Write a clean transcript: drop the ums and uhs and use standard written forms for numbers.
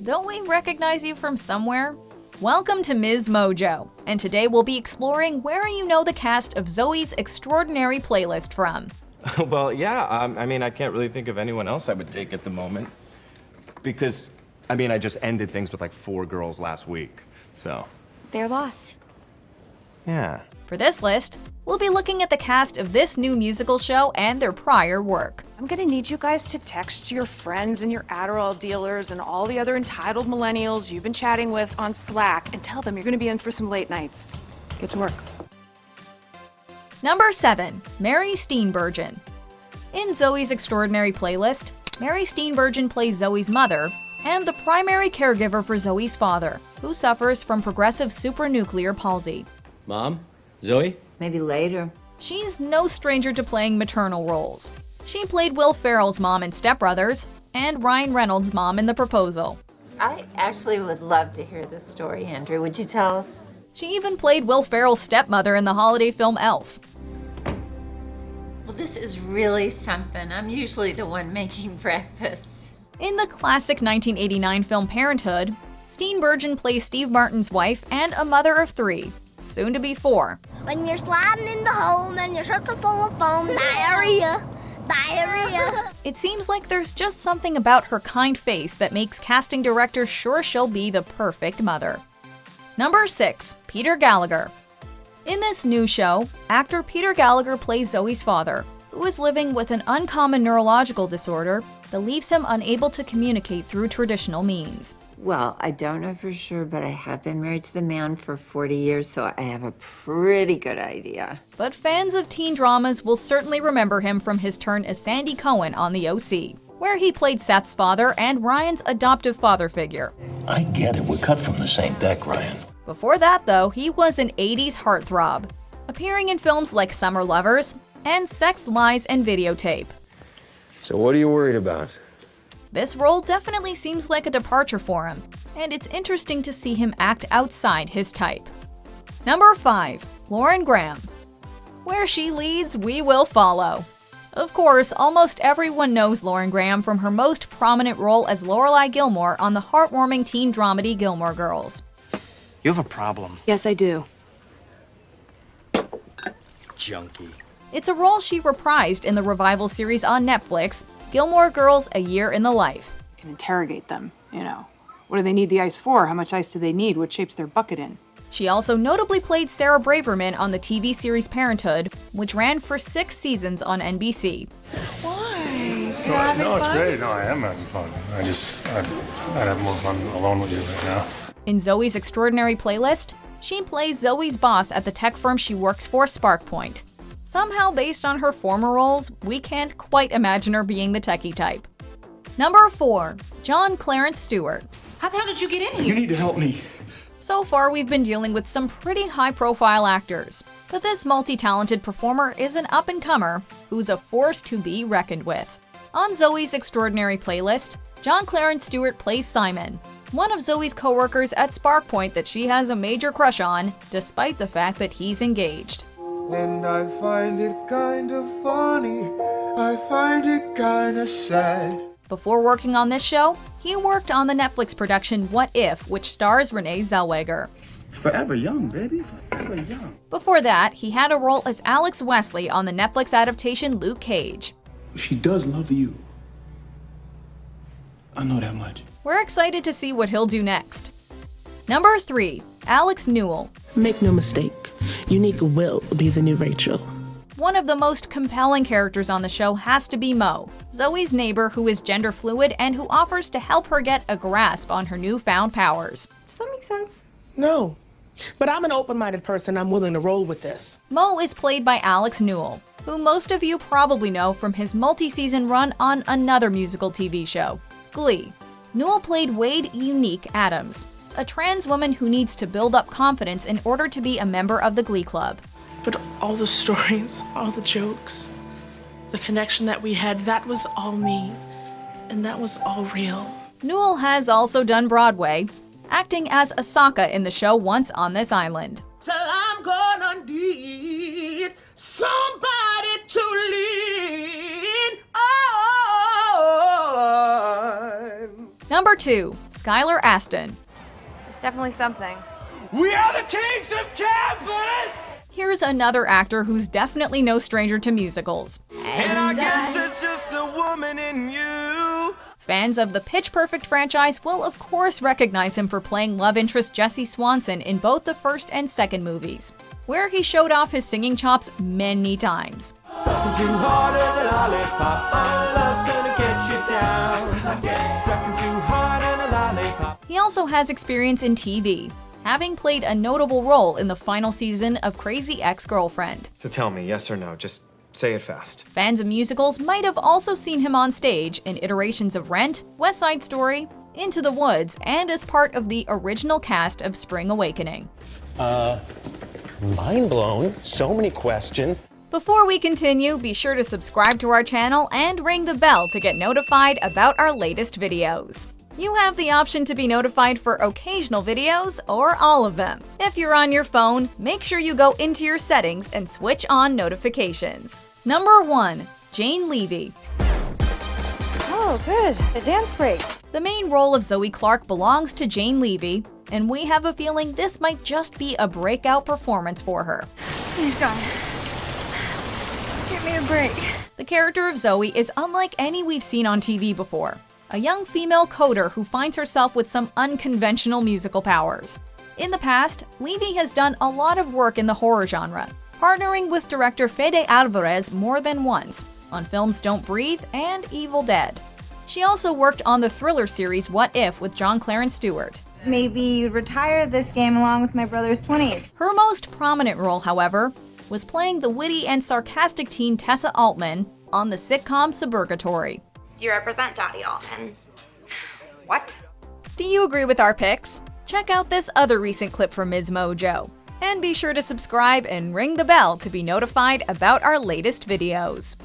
don't we recognize you from somewhere? Welcome to MsMojo, and today we'll be exploring where you know the cast of Zoey's Extraordinary Playlist from. Well, yeah, I can't really think of anyone else I would take at the moment. Because, I just ended things with like 4 girls last week, so. Their loss. Yeah. For this list, we'll be looking at the cast of this new musical show and their prior work. I'm gonna need you guys to text your friends and your Adderall dealers and all the other entitled millennials you've been chatting with on Slack and tell them you're gonna be in for some late nights. Get to work. Number 7. Mary Steenburgen. In Zoey's Extraordinary Playlist, Mary Steenburgen plays Zoey's mother and the primary caregiver for Zoey's father, who suffers from progressive supranuclear palsy. Mom? Zoey? Maybe later. She's no stranger to playing maternal roles. She played Will Ferrell's mom in Step Brothers and Ryan Reynolds' mom in The Proposal. I actually would love to hear this story, Andrew. Would you tell us? She even played Will Ferrell's stepmother in the holiday film Elf. Well, this is really something. I'm usually the one making breakfast. In the classic 1989 film Parenthood, Steenburgen plays Steve Martin's wife and a mother of 3, soon to be 4. When you're sliding in the home and your shirts are full of foam, diarrhea. It seems like there's just something about her kind face that makes casting directors sure she'll be the perfect mother. Number 6. Peter Gallagher. In this new show, actor Peter Gallagher plays Zoey's father, who is living with an uncommon neurological disorder that leaves him unable to communicate through traditional means. Well, I don't know for sure, but I have been married to the man for 40 years, so I have a pretty good idea. But fans of teen dramas will certainly remember him from his turn as Sandy Cohen on The OC, where he played Seth's father and Ryan's adoptive father figure. I get it, we're cut from the same deck, Ryan. Before that, though, he was an 80s heartthrob, appearing in films like Summer Lovers and Sex, Lies, and Videotape. So what are you worried about? This role definitely seems like a departure for him, and it's interesting to see him act outside his type. Number 5. Lauren Graham. Where she leads, we will follow. Of course, almost everyone knows Lauren Graham from her most prominent role as Lorelai Gilmore on the heartwarming teen dramedy Gilmore Girls. You have a problem. Yes, I do. Junkie. It's a role she reprised in the revival series on Netflix, Gilmore Girls: A Year in the Life. You can interrogate them, you know. What do they need the ice for? How much ice do they need? What shape's their bucket in? She also notably played Sarah Braverman on the TV series Parenthood, which ran for 6 seasons on NBC. Why? No, it's great. No, I am having fun. I'd have more fun alone with you right now. In Zoey's Extraordinary Playlist, she plays Zoey's boss at the tech firm she works for, SparkPoint. Somehow, based on her former roles, we can't quite imagine her being the techie type. Number 4. John Clarence Stewart. How the hell did you get in here? You need to help me. So far, we've been dealing with some pretty high-profile actors, but this multi-talented performer is an up-and-comer who's a force to be reckoned with. On Zoey's Extraordinary Playlist, John Clarence Stewart plays Simon, one of Zoey's co-workers at SparkPoint that she has a major crush on, despite the fact that he's engaged. And I find it kind of funny, I find it kind of sad. Before working on this show, he worked on the Netflix production What If, which stars Renee Zellweger. Forever young, baby, forever young. Before that, he had a role as Alex Wesley on the Netflix adaptation Luke Cage. She does love you. I know that much. We're excited to see what he'll do next. Number 3. Alex Newell. Make no mistake, Unique will be the new Rachel. One of the most compelling characters on the show has to be Mo, Zoey's neighbor who is gender fluid and who offers to help her get a grasp on her newfound powers. Does that make sense? No, but I'm an open-minded person. I'm willing to roll with this. Mo is played by Alex Newell, who most of you probably know from his multi-season run on another musical TV show, Glee. Newell played Wade Unique Adams, a trans woman who needs to build up confidence in order to be a member of the Glee Club. But all the stories, all the jokes, the connection that we had, that was all me. And that was all real. Newell has also done Broadway, acting as Asaka in the show Once on This Island. Till I'm gonna need somebody to lean on. Number 2. Skylar Astin. It's definitely something. We are the kings of campus! Here's another actor who's definitely no stranger to musicals. And I guess that's just the woman in you. Fans of the Pitch Perfect franchise will of course recognize him for playing love interest Jesse Swanson in both the first and second movies, where he showed off his singing chops many times. Sucking too hard on a lollipop, my love's gonna get you down. Sucking too hard on a lollipop. He also has experience in TV, having played a notable role in the final season of Crazy Ex-Girlfriend. So tell me, yes or no, just say it fast. Fans of musicals might have also seen him on stage in iterations of Rent, West Side Story, Into the Woods, and as part of the original cast of Spring Awakening. Mind blown. So many questions. Before we continue, be sure to subscribe to our channel and ring the bell to get notified about our latest videos. You have the option to be notified for occasional videos or all of them. If you're on your phone, make sure you go into your settings and switch on notifications. Number 1. Jane Levy. Oh, good. The dance break. The main role of Zoey Clark belongs to Jane Levy, and we have a feeling this might just be a breakout performance for her. Please, God. Give me a break. The character of Zoey is unlike any we've seen on TV before. A young female coder who finds herself with some unconventional musical powers. In the past, Levy has done a lot of work in the horror genre, partnering with director Fede Alvarez more than once on films Don't Breathe and Evil Dead. She also worked on the thriller series What If with Clarence Stewart. Maybe you'd retire this game along with my brother's 20s. Her most prominent role, however, was playing the witty and sarcastic teen Tessa Altman on the sitcom Suburgatory. Do you represent Dottie Altman? What? Do you agree with our picks? Check out this other recent clip from MsMojo. And be sure to subscribe and ring the bell to be notified about our latest videos.